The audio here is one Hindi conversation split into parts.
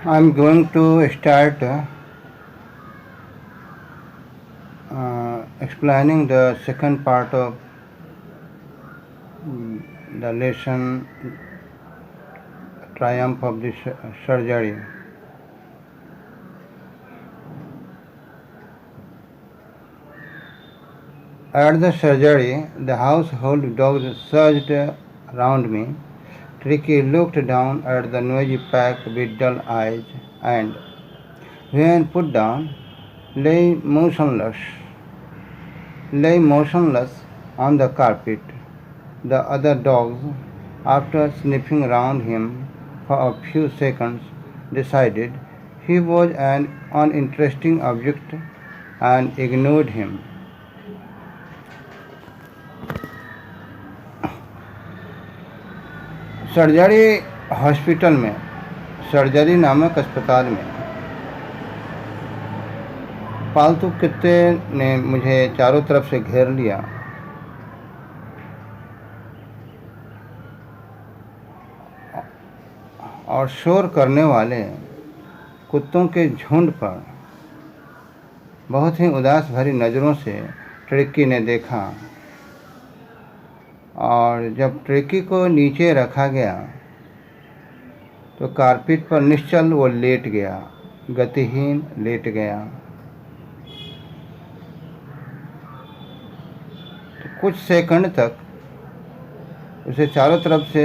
I'm going to start explaining the second part of the lesson Triumph of the Surgery. At the surgery, the household dogs surged around me. Tricky looked down at the noisy pack with dull eyes and, when put down, lay motionless on the carpet. The other dogs, after sniffing around him for a few seconds, decided he was an uninteresting object and ignored him. Surgery नामक अस्पताल में पालतू कुत्ते ने मुझे चारों तरफ से घेर लिया और शोर करने वाले कुत्तों के झुंड पर बहुत ही उदास भरी नज़रों से ट्रिकी ने देखा और जब ट्रिकी को नीचे रखा गया तो कारपेट पर निश्चल वो लेट गया, गतिहीन लेट गया। तो कुछ सेकंड तक उसे चारों तरफ से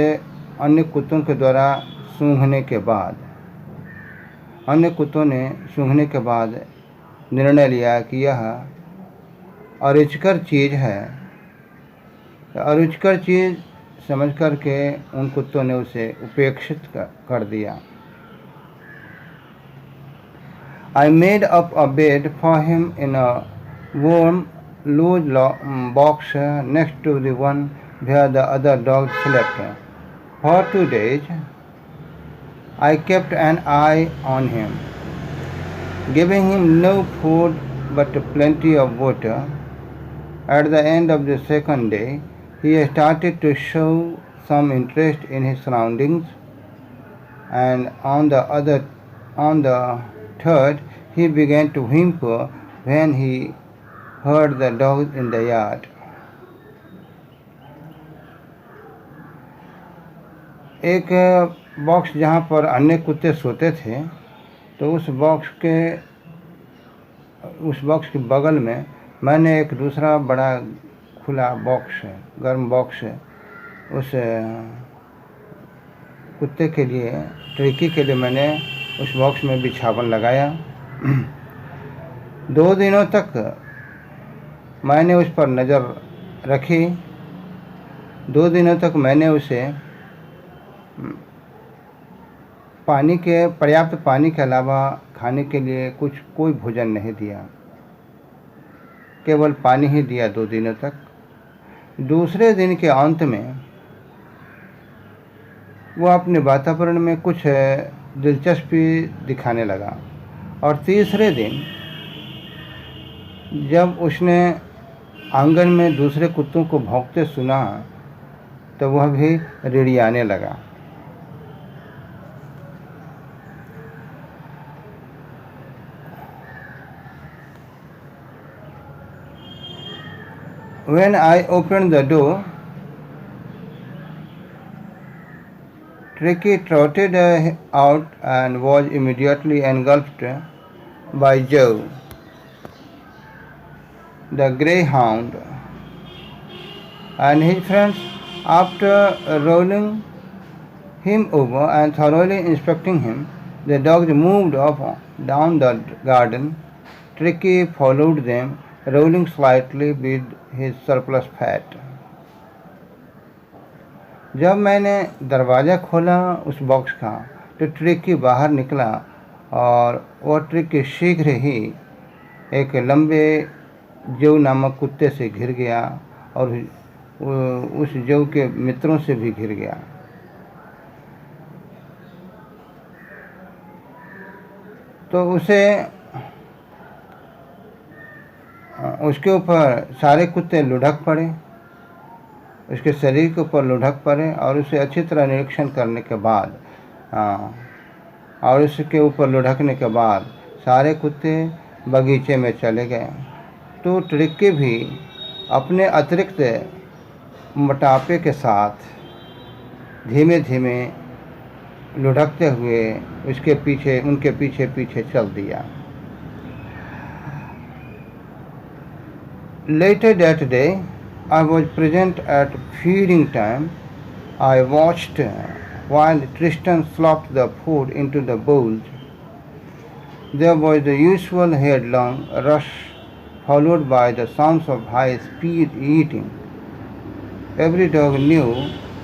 अन्य कुत्तों के द्वारा सूंघने के बाद निर्णय लिया कि यह अरुचिकर चीज़ है। अरुचिकर चीज़ समझ कर के उन कुत्तों ने उसे उपेक्षित कर दिया। I made up a bed for him in a warm, loose box next to the one where the other dogs slept. For 2 days, I kept an eye on him, giving him no food but plenty of water. At the end of the second day, he started to show some interest in his surroundings, and on the third, he began to whimper when he heard the dogs in the yard. एक बॉक्स जहाँ पर अन्य कुत्ते सोते थे, तो उस बॉक्स के बगल में मैंने एक दूसरा बड़ा खुला बॉक्स है, गर्म बॉक्स है, उस कुत्ते के लिए, ट्रिकी के लिए मैंने उस बॉक्स में बिछावन लगाया। 2 दिनों तक मैंने उस पर नज़र रखी। 2 दिनों तक मैंने उसे पर्याप्त पानी के अलावा खाने के लिए कोई भोजन नहीं दिया, केवल पानी ही दिया 2 दिनों तक। दूसरे दिन के अंत में वो अपने वातावरण में कुछ दिलचस्पी दिखाने लगा और तीसरे दिन जब उसने आंगन में दूसरे कुत्तों को भौंकते सुना तो वह भी रिड़ियाने लगा। When I opened the door, Tricky trotted out and was immediately engulfed by Joe, the greyhound, and his friends. After rolling him over and thoroughly inspecting him, the dogs moved off down the garden. Tricky followed them, rolling slightly with his surplus fat. जब मैंने दरवाज़ा खोला उस बॉक्स का तो ट्रिकी बाहर निकला और वह ट्रिकी शीघ्र ही एक लंबे जो नामक कुत्ते से घिर गया और उस जो के मित्रों से भी घिर गया। तो उसके ऊपर सारे कुत्ते लुढ़क पड़े, उसके शरीर के ऊपर लुढ़क पड़े और उसे अच्छी तरह निरीक्षण करने के बाद और उसके ऊपर लुढ़कने के बाद सारे कुत्ते बगीचे में चले गए। तो ट्रिकी भी अपने अतिरिक्त मोटापे के साथ धीमे धीमे लुढ़कते हुए उनके पीछे चल दिया। Later that day, I was present at feeding time. I watched while Tristan slopped the food into the bowls. There was the usual headlong rush, followed by the sounds of high-speed eating. Every dog knew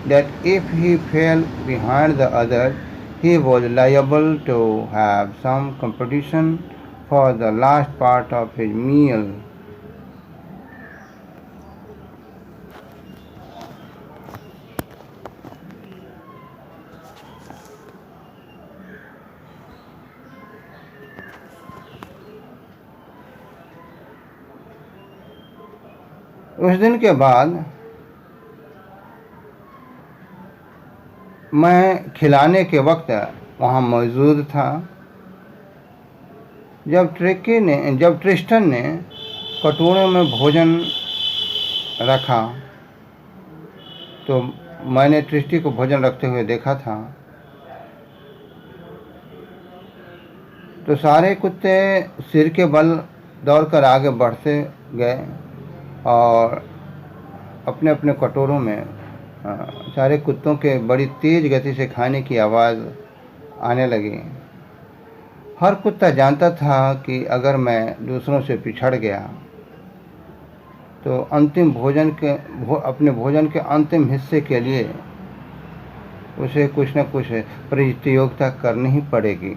that if he fell behind the others, he was liable to have some competition for the last part of his meal. उस दिन के बाद मैं खिलाने के वक्त वहाँ मौजूद था। जब ट्रिस्टन ने कटोरे में भोजन रखा तो मैंने ट्रिस्टी को भोजन रखते हुए देखा था। तो सारे कुत्ते सिर के बल दौड़कर आगे बढ़ते गए और अपने अपने कटोरों में सारे कुत्तों के बड़ी तेज़ गति से खाने की आवाज़ आने लगी। हर कुत्ता जानता था कि अगर मैं दूसरों से पिछड़ गया तो अपने भोजन के अंतिम हिस्से के लिए उसे कुछ न कुछ प्रतियोगिता करनी ही पड़ेगी।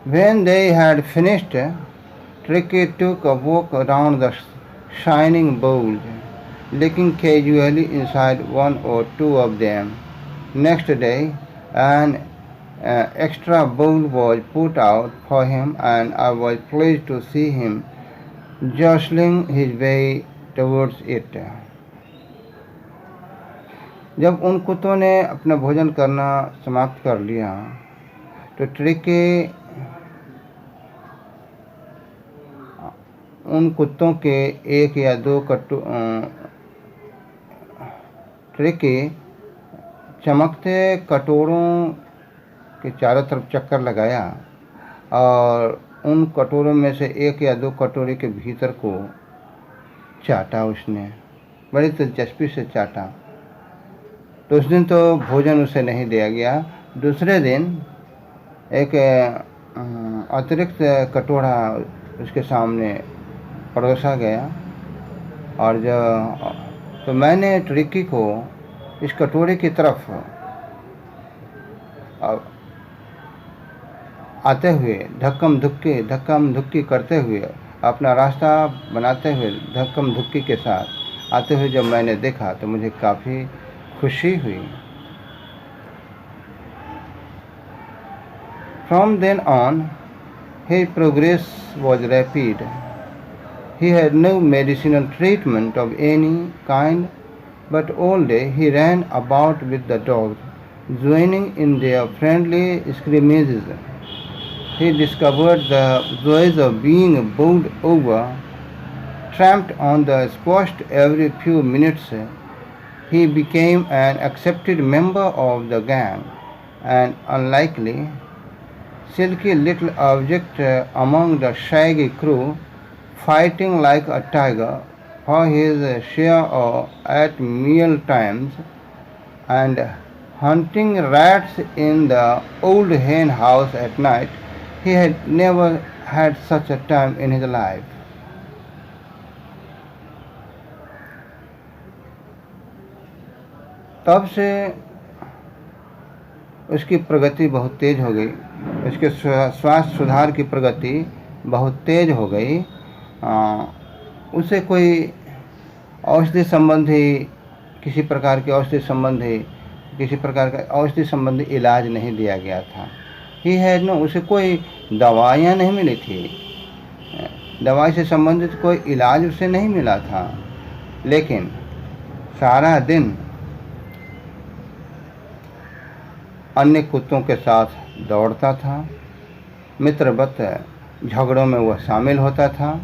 When they had finished, Tricky took a walk around the shining bowls, looking casually inside one or two of them. Next day, an extra bowl was put out for him, and I was pleased to see him jostling his way towards it. जब उन कुत्तों ने अपना भोजन करना समाप्त कर लिया तो ट्रिकी उन कुत्तों के एक या दो ट्रिकी चमकते कटोरों के चारों तरफ चक्कर लगाया और उन कटोरों में से एक या दो कटोरे के भीतर को चाटा। उसने बड़ी दिलचस्पी से चाटा। तो उस दिन तो भोजन उसे नहीं दिया गया। दूसरे दिन एक अतिरिक्त कटोरा उसके सामने परोसा गया और तो मैंने ट्रिकी को इस कटोरे की तरफ आते हुए धक्कम धुक्की करते हुए अपना रास्ता बनाते हुए धक्कम धुक्की के साथ आते हुए जब मैंने देखा तो मुझे काफ़ी खुशी हुई। From then on, his progress was rapid. He had no medicinal treatment of any kind, but all day he ran about with the dogs, joining in their friendly scrimmages. He discovered the joys of being bowled over, tramped on the spot every few minutes. He became an accepted member of the gang, an unlikely, silky little object among the shaggy crew, fighting like a tiger for his share at meal times and hunting rats in the old hen house at night. He had never had such a time in his life. तब से उसकी प्रगति बहुत तेज़ हो गई। उसके स्वास्थ्य सुधार की प्रगति बहुत तेज़ हो गई। उसे कोई किसी प्रकार का औषधि संबंधी इलाज नहीं दिया गया था। उसे कोई दवाइयाँ नहीं मिली थी। दवाई से संबंधित कोई इलाज उसे नहीं मिला था। लेकिन सारा दिन अन्य कुत्तों के साथ दौड़ता था। मित्रवत झगड़ों में वह शामिल होता था।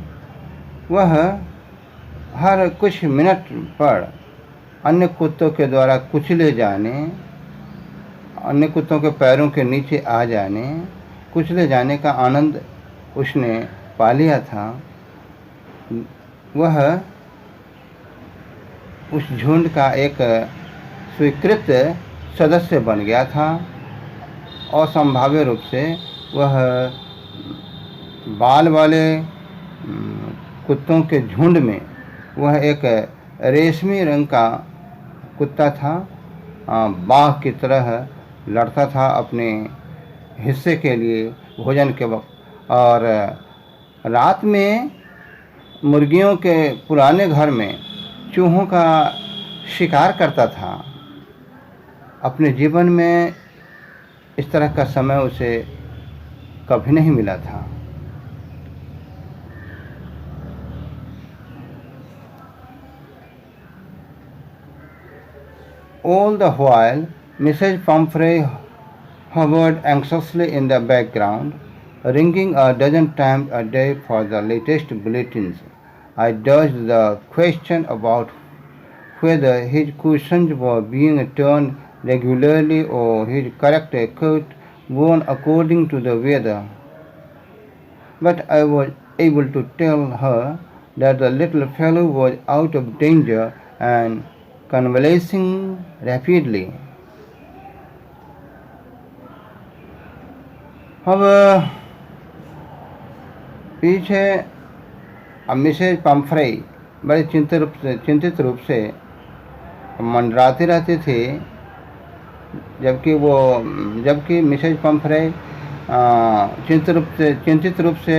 वह हर कुछ मिनट पर अन्य कुत्तों के द्वारा कुचले जाने, अन्य कुत्तों के पैरों के नीचे आ जाने, कुचले जाने का आनंद उसने पा लिया था। वह उस झुंड का एक स्वीकृत सदस्य बन गया था और संभाव्य रूप से वह बाल वाले कुत्तों के झुंड में वह एक रेशमी रंग का कुत्ता था। बाघ की तरह लड़ता था अपने हिस्से के लिए भोजन के वक्त, और रात में मुर्गियों के पुराने घर में चूहों का शिकार करता था। अपने जीवन में इस तरह का समय उसे कभी नहीं मिला था। All the while, Mrs. Pumphrey hovered anxiously in the background, ringing a dozen times a day for the latest bulletins. I dodged the question about whether his cushions were being turned regularly or his correct coat worn according to the weather. But I was able to tell her that the little fellow was out of danger and convalescing rapidly. अब पीछे अब मिसेज पम्फ्रे बड़े चिंतित रूप से मंडराती रहती थी, जबकि मिसेज पम्फ्रे चिंतित रूप से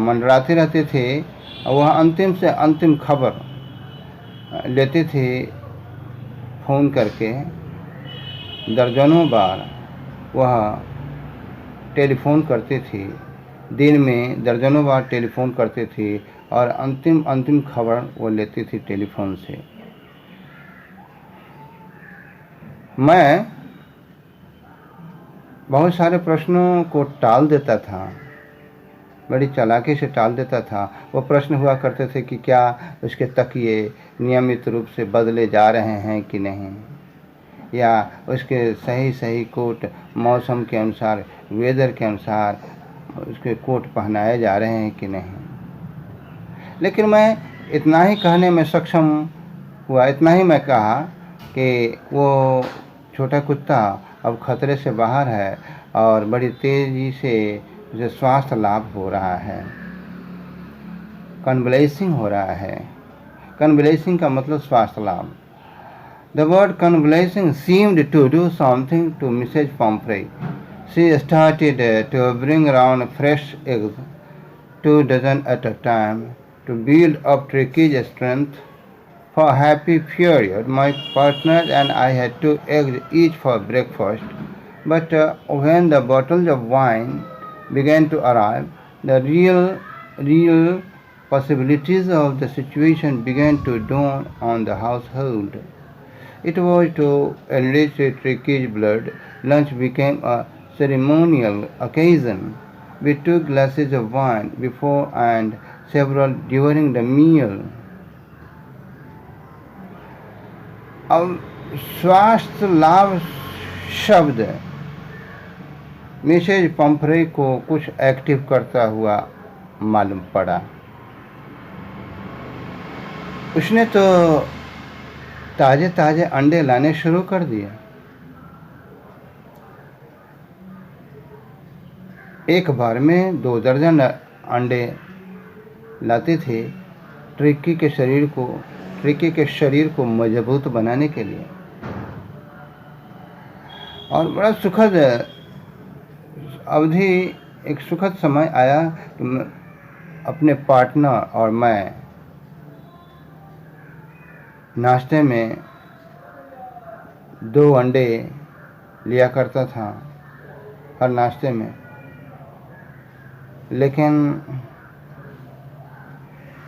मंडराती रहती थी। वह अंतिम से अंतिम खबर लेती थी फ़ोन करके। दर्जनों बार वह टेलीफोन करती थी, दिन में दर्जनों बार टेलीफोन करती थी और अंतिम खबर वो लेती थी टेलीफोन से। मैं बहुत सारे प्रश्नों को टाल देता था, बड़ी चालाकी से टाल देता था। वो प्रश्न हुआ करते थे कि क्या उसके तकिए नियमित रूप से बदले जा रहे हैं कि नहीं, या उसके सही कोट मौसम के अनुसार, वेदर के अनुसार उसके कोट पहनाए जा रहे हैं कि नहीं। लेकिन मैं इतना ही कहने में सक्षम हुआ, इतना ही मैं कहा कि वो छोटा कुत्ता अब खतरे से बाहर है और बड़ी तेज़ी से उसे स्वास्थ्य लाभ हो रहा है, कन्वलेसिंग हो रहा है। कन्वलेसिंग का मतलब स्वास्थ्य लाभ। The word convalescing seemed to do something to Mrs. Pumphrey. She started to bring around fresh eggs, 2 dozen at a time, to build up Tricky's strength. For a happy period, my partner and I had 2 eggs each for breakfast. But when the bottles of wine began to arrive, the real possibilities of the situation began to dawn on the household. It was to enrich Tricky's blood. Lunch became a ceremonial occasion. We took glasses of wine before and several during the meal. अब स्वास्थ्य लाभ शब्द मिसेज पम्फ्रे को कुछ एक्टिव करता हुआ मालूम पड़ा। उसने तो ताज़े अंडे लाने शुरू कर दिए। एक बार में 2 दर्जन अंडे लाती थी ट्रिकी के शरीर को मजबूत बनाने के लिए। और बड़ा सुखद अवधि, एक सुखद समय आया कि अपने पार्टनर और मैं नाश्ते में 2 अंडे लिया करता था हर नाश्ते में। लेकिन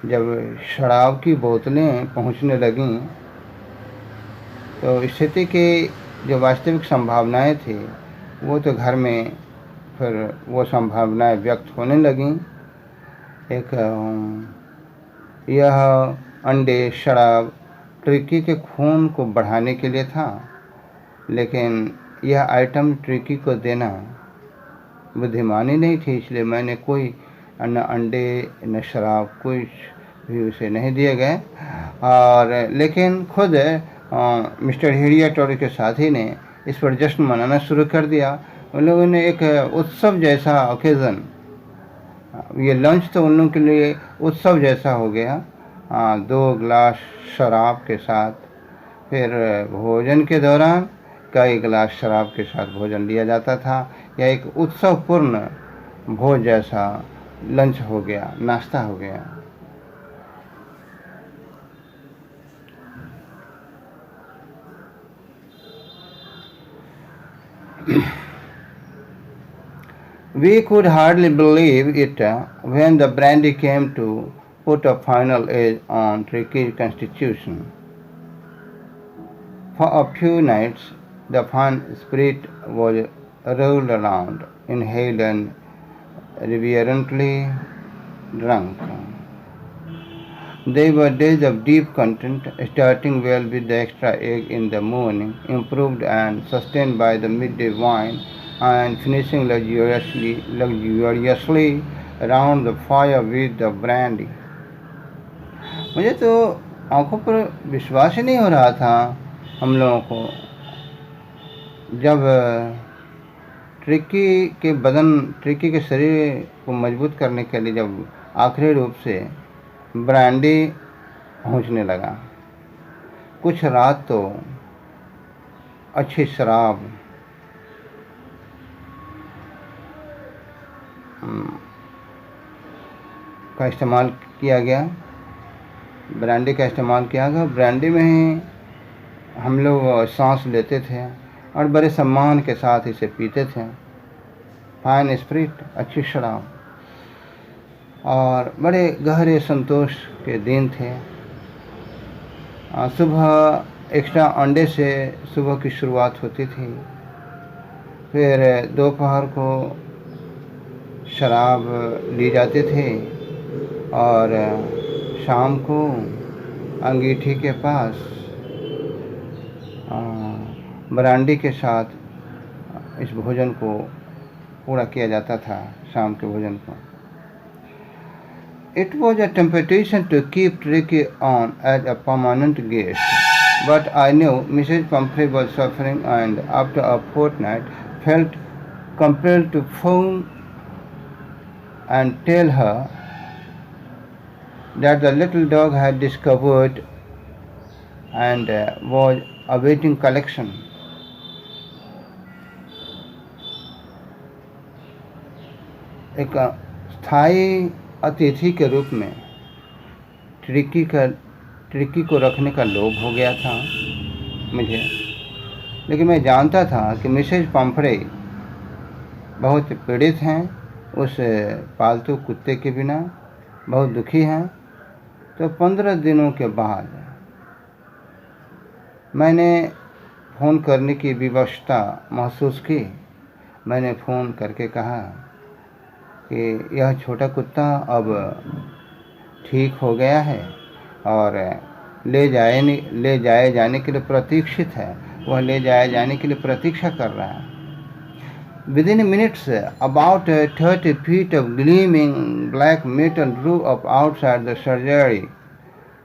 जब शराब की बोतलें पहुंचने लगीं तो स्थिति की जो वास्तविक संभावनाएं थी वो तो घर में फिर वो संभावनाएं व्यक्त होने लगीं। एक यह अंडे शराब ट्रिकी के खून को बढ़ाने के लिए था, लेकिन यह आइटम ट्रिकी को देना बुद्धिमानी नहीं थी, इसलिए मैंने कोई न अंडे न शराब कुछ भी उसे नहीं दिए गए। और लेकिन खुद मिस्टर हिरियट और उसके साथी ने इस पर जश्न मनाना शुरू कर दिया। उन लोगों ने एक उत्सव जैसा ओकेज़न, ये लंच तो उन लोगों के लिए उत्सव जैसा हो गया। 2 गिलास शराब के साथ, फिर भोजन के दौरान कई गिलास शराब के साथ भोजन लिया जाता था। यह एक उत्सवपूर्ण भोज जैसा लंच हो गया, नाश्ता हो गया। We could hardly believe it when the brandy came to put a final edge on Tricky's constitution. For a few nights, the fun spirit was rolled around, inhaled and reverently drunk. They were days of deep content, starting well with the extra egg in the morning, improved and sustained by the midday wine, and finishing luxuriously around the fire with the brandy. मुझे तो आंखों पर विश्वास ही नहीं हो रहा था हम लोगों को, जब ट्रिकी के शरीर को मजबूत करने के लिए जब आखिरी रूप से ब्रांडी पहुंचने लगा। कुछ रात तो अच्छी शराब का इस्तेमाल किया गया, ब्रांडी का इस्तेमाल किया गया। ब्रांडी में ही हम लोग सांस लेते थे और बड़े सम्मान के साथ इसे पीते थे। फाइन स्पिरिट, अच्छी शराब, और बड़े गहरे संतोष के दिन थे। सुबह एक्स्ट्रा अंडे से सुबह की शुरुआत होती थी, फिर दोपहर को शराब ली जाती थी और शाम को अंगीठी के पास ब्रांडी के साथ इस भोजन को पूरा किया जाता था, शाम के भोजन को। It was a temptation to keep Tricky on as a permanent guest, but I knew Mrs. Pumphrey was suffering, and after a fortnight felt compelled to phone and tell her that the little dog had discovered and was awaiting collection. एक स्थायी अतिथि के रूप में ट्रिकी को रखने का लोभ हो गया था मुझे, लेकिन मैं जानता था कि मिसेज पम्फ्रे बहुत पीड़ित हैं, उस पालतू कुत्ते के बिना बहुत दुखी हैं। तो 15 दिनों के बाद मैंने फ़ोन करने की विवशता महसूस की। मैंने फ़ोन करके कहा कि यह छोटा कुत्ता अब ठीक हो गया है और ले जाए जाने के लिए प्रतीक्षित है, वह ले जाए जाने के लिए प्रतीक्षा कर रहा है। Within minutes, about 30 feet of gleaming black metal drew up outside the surgery.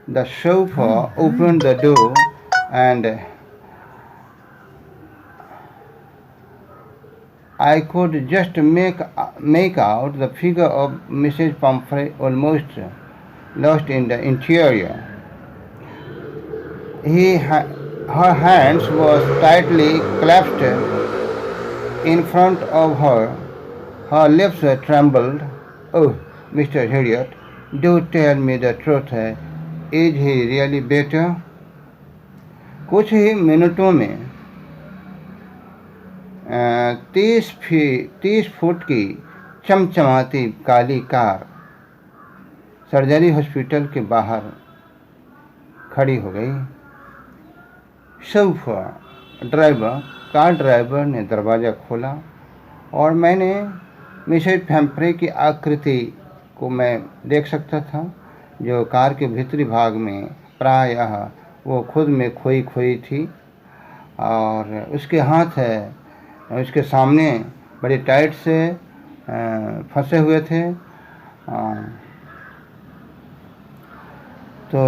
The chauffeur opened the door and I could just make out the figure of Mrs. Pumphrey almost lost in the interior. Her hands were tightly clasped in front of her. Her lips trembled. "Oh, Mr. Harriot, do tell me the truth. Is he really better?" कुछ ही मिनटों में 30 फुट की चमचमाती काली कार सर्जरी हॉस्पिटल के बाहर खड़ी हो गई। कार ड्राइवर ने दरवाज़ा खोला और मैंने मिसेज पैम्फ्रे की आकृति को मैं देख सकता था, जो कार के भीतरी भाग में प्रायः वो खुद में खोई खोई थी, और उसके हाथ उसके सामने बड़े टाइट से फंसे हुए थे। तो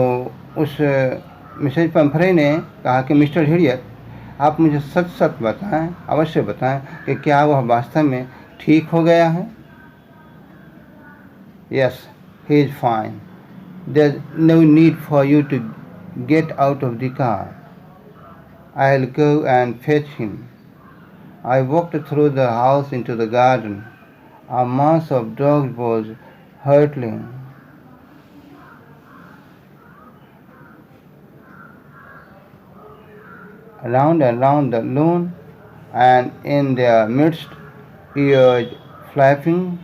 उस मिसेज पैम्फ्रे ने कहा कि मिस्टर हिडियट, आप मुझे सच सच बताएं, अवश्य बताएं कि क्या वह वास्तव में ठीक हो गया है। Yes, he is fine. There's no need for you to get out of the car. I'll go and fetch him. I walked through the house into the garden. A mass of dogs was hurtling round and round the lawn, and in their midst, ears flapping,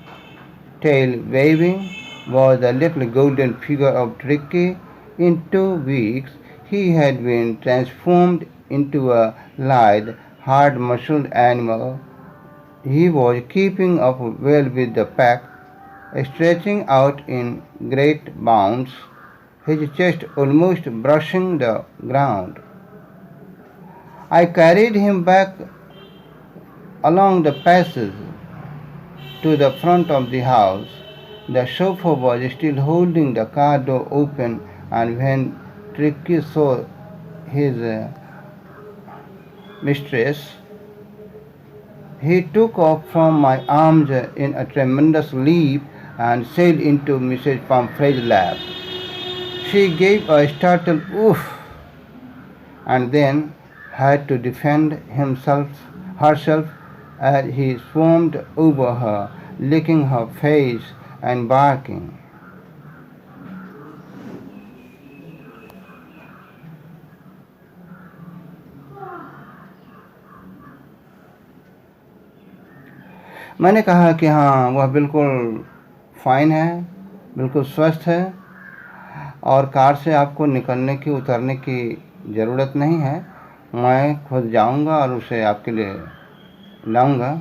tail waving, was the little golden figure of Tricky. In 2 weeks, he had been transformed into a lithe, hard-muscled animal. He was keeping up well with the pack, stretching out in great bounds, his chest almost brushing the ground. I carried him back along the passage to the front of the house. The chauffeur was still holding the car door open, and when Tricky saw his mistress, he took off from my arms in a tremendous leap and sailed into Mrs. Pumphrey's lap. She gave a startled oof and then had to defend herself as he swarmed over her, licking her face and barking. मैंने कहा कि हाँ, वह बिल्कुल फाइन है, बिल्कुल स्वस्थ है, और कार से आपको उतरने की ज़रूरत नहीं है। मैं खुद जाऊंगा और उसे आपके लिए लाऊंगा।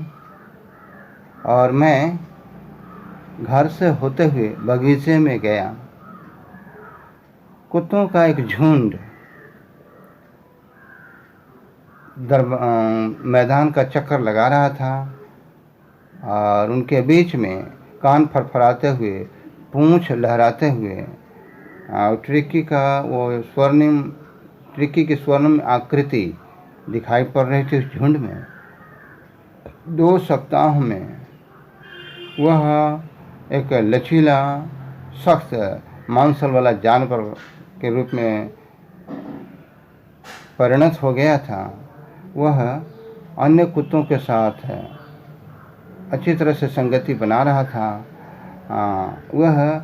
और मैं घर से होते हुए बगीचे में गया। कुत्तों का एक झुंड मैदान का चक्कर लगा रहा था, और उनके बीच में कान फरफराते हुए, पूंछ लहराते हुए, ट्रिकी की स्वर्णिम आकृति दिखाई पड़ रही थी उस झुंड में। 2 सप्ताह में वह एक लचीला, सख्त, मांसल वाला जानवर के रूप में परिणत हो गया था। वह अन्य कुत्तों के साथ अच्छी तरह से संगति बना रहा था। वह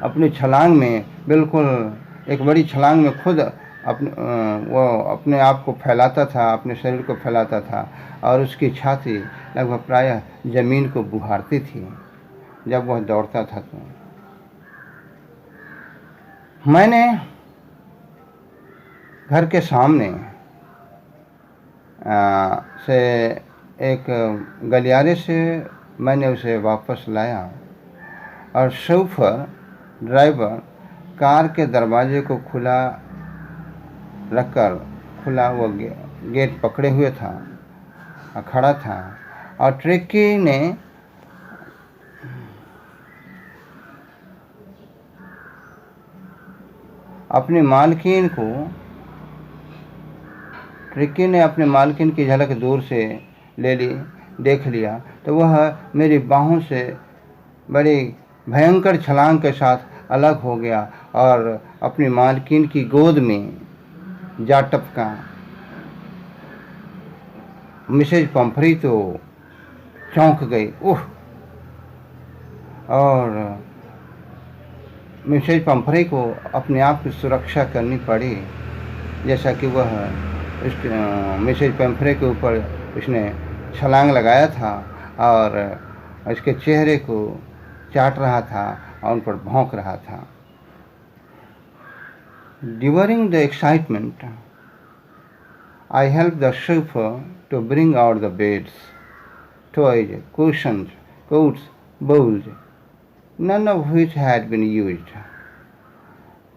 अपनी छलांग में, बिल्कुल एक बड़ी छलांग में खुद अपने आप को फैलाता था, अपने शरीर को फैलाता था, और उसकी छाती लगभग प्रायः ज़मीन को बुहारती थी जब वह दौड़ता था। तो मैंने घर के सामने से एक गलियारे से मैंने उसे वापस लाया, और ड्राइवर कार के दरवाजे को खुला वो गेट पकड़े हुए था, खड़ा था, और ट्रिकी ने अपनी मालकिन की झलक दूर से देख लिया, तो वह मेरी बाहों से बड़ी भयंकर छलांग के साथ अलग हो गया और अपनी मालकिन की गोद में जा टपका। मिसेज पंफ्री तो चौंक गई, और मिसेज पंफ्री को अपने आप की सुरक्षा करनी पड़ी, जैसा कि वह मिसेज पंफ्री के ऊपर उसने छलांग लगाया था और उसके चेहरे को चाट रहा था और उन पर भौंक रहा था। During the excitement, I helped the chauffeur to bring out the beds, toys, cushions, coats, bowls, none of which had been used.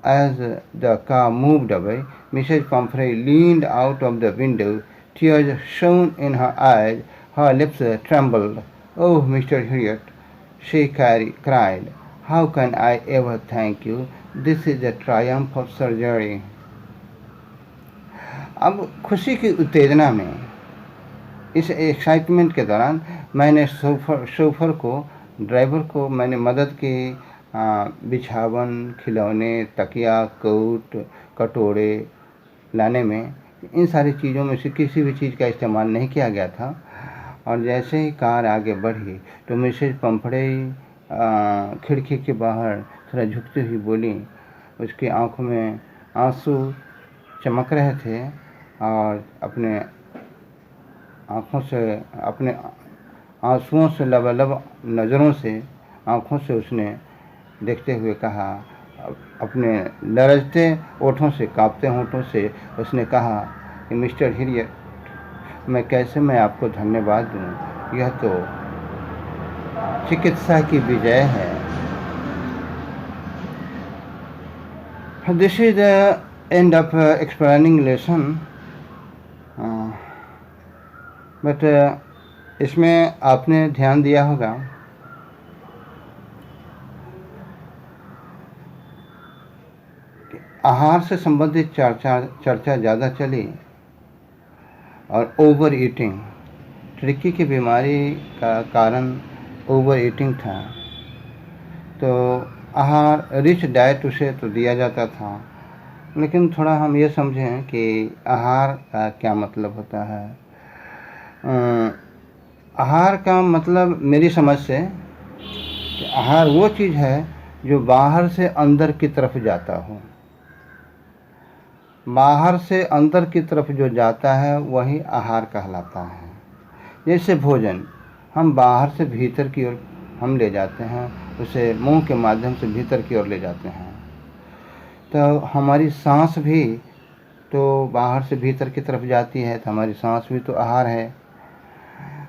As the car moved away, Mrs. Pumphrey leaned out of the window. Tears shone in her eyes. Her lips trembled. "Oh, Mr. Harriet," she cried, "how can I ever thank you? This is the triumph of surgery." अब खुशी की उत्तेजना में, इस एक्साइटमेंट के दौरान मैंने शोफर को, ड्राइवर को मैंने मदद की। बिछावन, खिलौने, तकिया, कोट, कटोरे लाने में। इन सारी चीज़ों में से किसी भी चीज़ का इस्तेमाल नहीं किया गया था। और जैसे ही कार आगे बढ़ी तो मिसेज पंफड़े खिड़की के बाहर थोड़ा झुकती हुई बोली। उसकी आंखों में आंसू चमक रहे थे और अपने आँखों से, अपने आंसुओं से लबालब नज़रों से, आँखों से उसने देखते हुए कहा, अपने लरजते ओठों से, कांपते होठों से उसने कहा कि मिस्टर हिरियट, मैं आपको धन्यवाद दूँ। यह तो चिकित्सा की विजय है। This is the end of explaining lesson. But इसमें आपने ध्यान दिया होगा कि आहार से संबंधित चर्चा ज़्यादा चली और ओवर ईटिंग, ट्रिकी की बीमारी का कारण ओवर ईटिंग था। तो आहार, रिच डाइट उसे तो दिया जाता था, लेकिन थोड़ा हम ये समझें कि आहार का क्या मतलब होता है। आहार का मतलब मेरी समझ से कि आहार वो चीज़ है जो बाहर से अंदर की तरफ जाता हो। बाहर से अंदर की तरफ जो जाता है वही आहार कहलाता है। जैसे भोजन हम बाहर से भीतर की ओर हम ले जाते हैं, उसे मुंह के माध्यम से भीतर की ओर ले जाते हैं। तो हमारी सांस भी तो बाहर से भीतर की तरफ जाती है, तो हमारी सांस भी तो आहार है।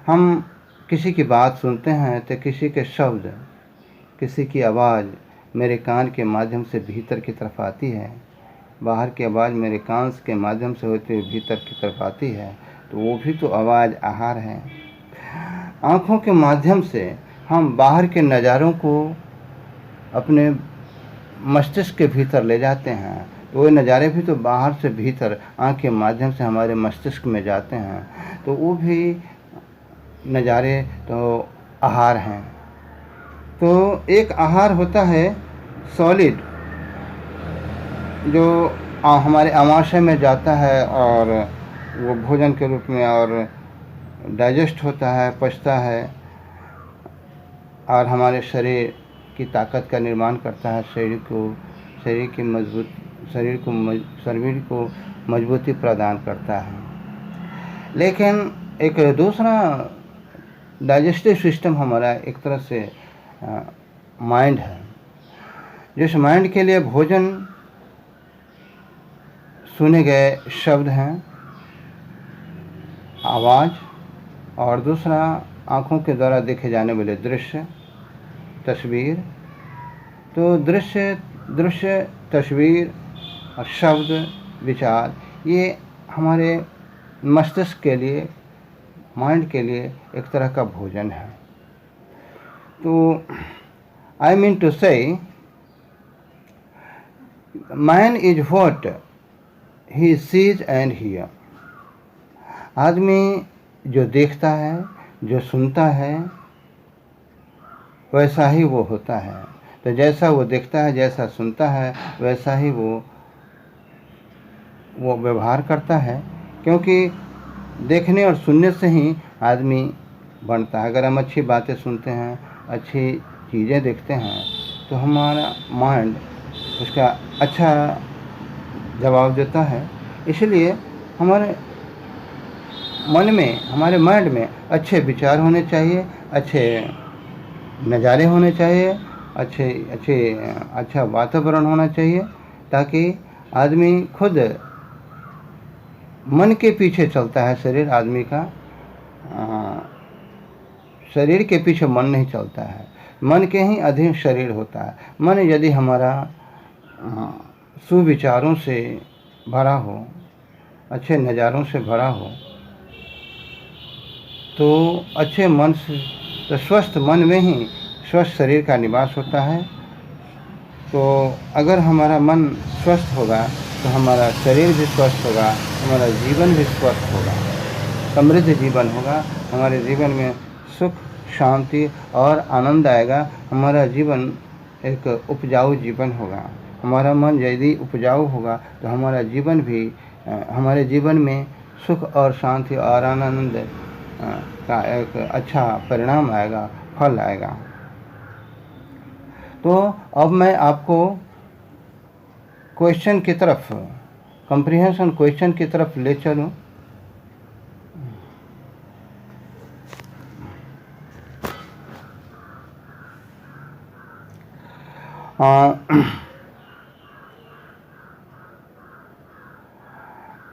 हम किसी की बात सुनते हैं तो किसी के शब्द, किसी की आवाज़ मेरे कान के माध्यम से भीतर की तरफ आती है, बाहर की आवाज़ मेरे कान के माध्यम से होते हुए भीतर की तरफ आती है, तो वो भी तो आवाज़ आहार है। आँखों के माध्यम से हम बाहर के नज़ारों को अपने मस्तिष्क के भीतर ले जाते हैं, तो वो नज़ारे भी तो बाहर से भीतर आँख के माध्यम से हमारे मस्तिष्क में जाते हैं, तो वो भी नज़ारे तो आहार हैं। तो एक आहार होता है सॉलिड, जो हमारे आमाशय में जाता है और वो भोजन के रूप में और डाइजेस्ट होता है, पचता है और हमारे शरीर की ताकत का निर्माण करता है, शरीर को मजबूती प्रदान करता है। लेकिन एक दूसरा डाइजेस्टिव सिस्टम हमारा एक तरह से माइंड है, जिस माइंड के लिए भोजन सुने गए शब्द हैं, आवाज़, और दूसरा आँखों के द्वारा देखे जाने वाले दृश्य, तस्वीर। तो दृश्य, तस्वीर और शब्द, विचार, ये हमारे मस्तिष्क के लिए, माइंड के लिए एक तरह का भोजन है। तो आई मीन टू से man is what he sees and here. आदमी जो देखता है, जो सुनता है, वैसा ही वो होता है। तो जैसा वो देखता है, जैसा सुनता है, वैसा ही वो व्यवहार करता है, क्योंकि देखने और सुनने से ही आदमी बनता है। अगर हम अच्छी बातें सुनते हैं, अच्छी चीज़ें देखते हैं, तो हमारा माइंड उसका अच्छा जवाब देता है। इसलिए हमारे मन में, हमारे माइंड में अच्छे विचार होने चाहिए, अच्छे नज़ारे होने चाहिए, अच्छे अच्छे अच्छा वातावरण होना चाहिए, ताकि आदमी खुद मन के पीछे चलता है। शरीर आदमी का शरीर के पीछे मन नहीं चलता है, मन के ही अधीन शरीर होता है। मन यदि हमारा सुविचारों से भरा हो, अच्छे नज़ारों से भरा हो, तो अच्छे मन से, तो स्वस्थ मन में ही स्वस्थ शरीर का निवास होता है। तो अगर हमारा मन स्वस्थ होगा तो हमारा शरीर भी स्वस्थ होगा, हमारा जीवन भी स्वस्थ होगा, समृद्ध जीवन होगा। हमारे जीवन में सुख, शांति और आनंद आएगा। हमारा जीवन एक उपजाऊ जीवन होगा। हमारा मन यदि उपजाऊ होगा तो हमारा जीवन भी हमारे जीवन में सुख और शांति और आनंद का एक अच्छा परिणाम आएगा, फल आएगा। तो अब मैं आपको क्वेश्चन की तरफ, कंप्रीहेंशन क्वेश्चन की तरफ ले चलूं।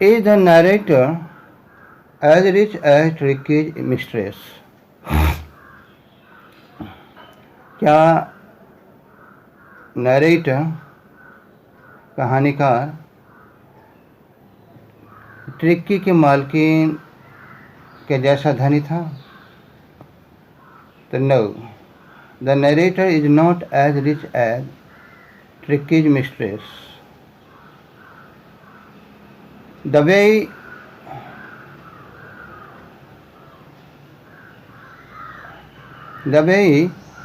Is the narrator as rich as Tricky's mistress? क्या नरेटर, कहानीकार, ट्रिक्की के मालकिन के जैसा धनी था? तो no, the narrator is not as rich as Tricky's mistress. The way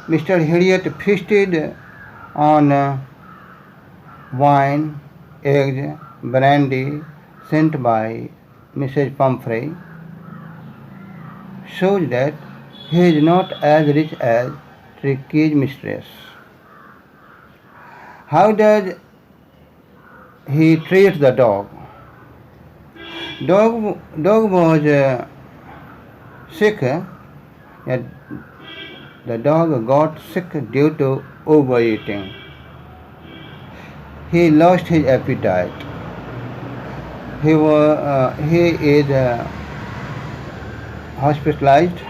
Mr. Hilliard feasted on wine, eggs, brandy sent by Mrs. Pumphrey shows that he is not as rich as Tricky's mistress. How does he treat the dog? Dog was sick. The dog got sick due to overeating. He lost his appetite. He is hospitalized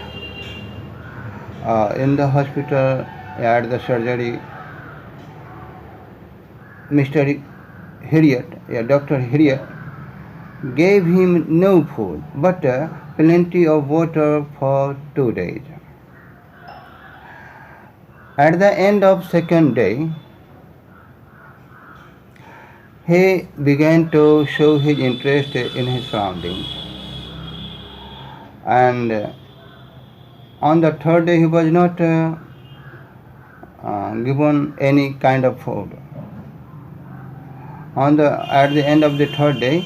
in the hospital at the surgery. Mr. Dr. Hilliard gave him no food but plenty of water for 2 days. At the end of second day, he began to show his interest in his surroundings, and on the third day he was not given any kind of food. At the end of the third day,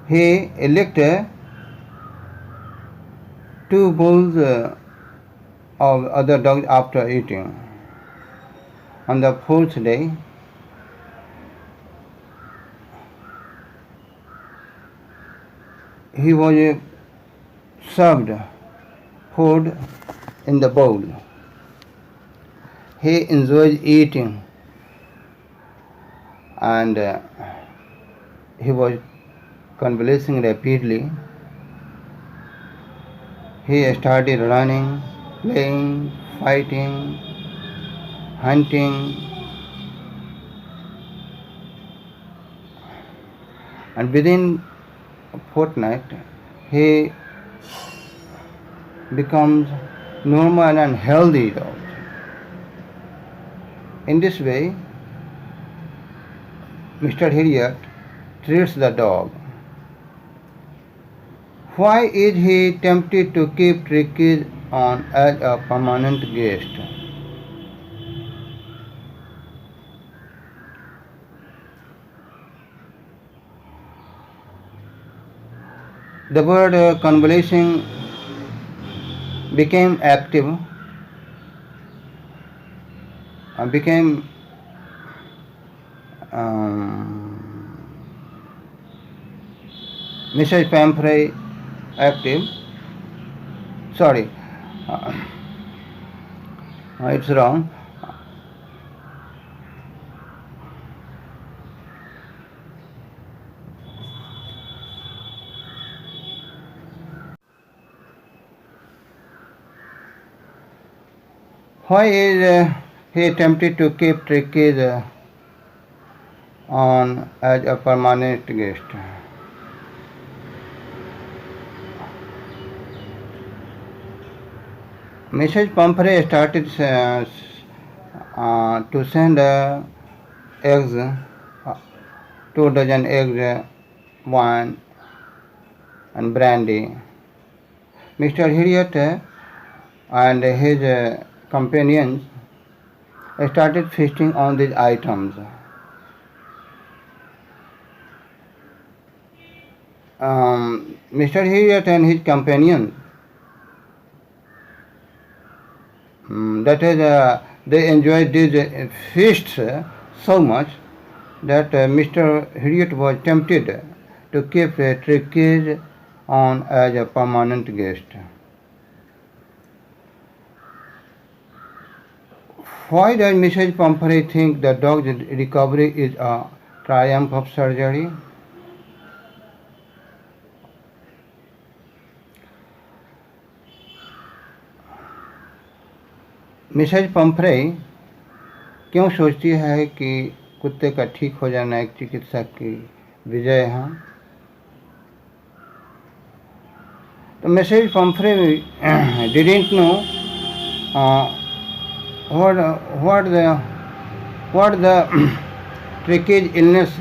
he licked 2 bowls of other dogs after eating. On the 4th day, he was served food in the bowl. He enjoyed eating, and he was convalescing rapidly. He started running, playing, fighting, hunting, and within a fortnight he becomes normal and healthy dog. In this way, Mr. Hilliard treats the dog. Why is he tempted to keep Tricky on as a permanent guest? The word convalescing became active, became Mrs. Pumphrey active. Sorry, Uh, it's wrong. Why is he attempted to keep Tricky's on as a permanent guest? Mrs. Pumphrey started to send eggs, 2 dozen eggs, wine, and brandy. Mr. Heriot and his companions started feasting on these items. Mr. Heriot and his companions, that is, they enjoyed these feasts so much that Mr. Heriot was tempted to keep Trickies on as a permanent guest. Why does Mrs. Pumphrey think the dog's recovery is a triumph of surgery? Mrs Pumphrey क्यों सोचती है कि कुत्ते का ठीक हो जाना एक चिकित्सक की विजय है? तो Mrs Pumphrey didn't know what the Tricky's illness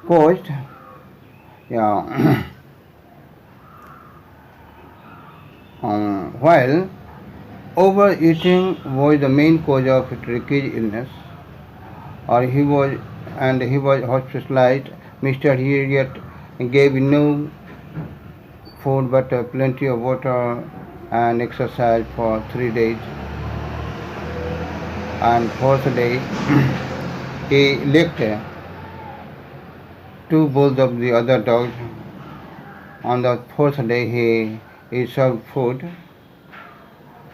caused. Yeah. While overeating was the main cause of Tricky's illness, he was hospitalized, Mr. Heriot gave no food but plenty of water and exercise for 3 days. And fourth day, he licked 2 bowls of the other dogs. On the fourth day, he served food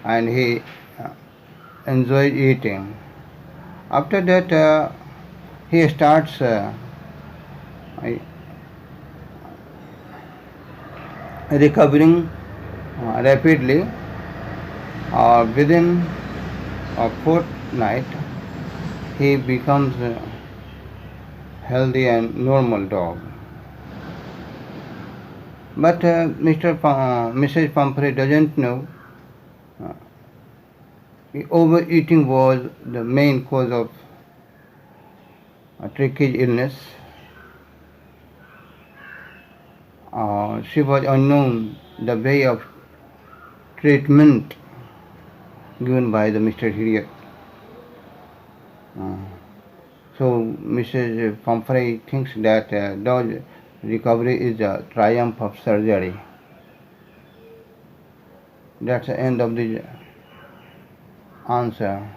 and he enjoyed eating. After that, he starts recovering rapidly. Within a fortnight, he becomes a healthy and normal dog. But Mrs. Pumphrey doesn't know overeating was the main cause of Tricky's illness. She was unknown the way of treatment given by the Mr. Heriot. So Mrs. Pumphrey thinks that dog recovery is a triumph of surgery. That's the end of the answer.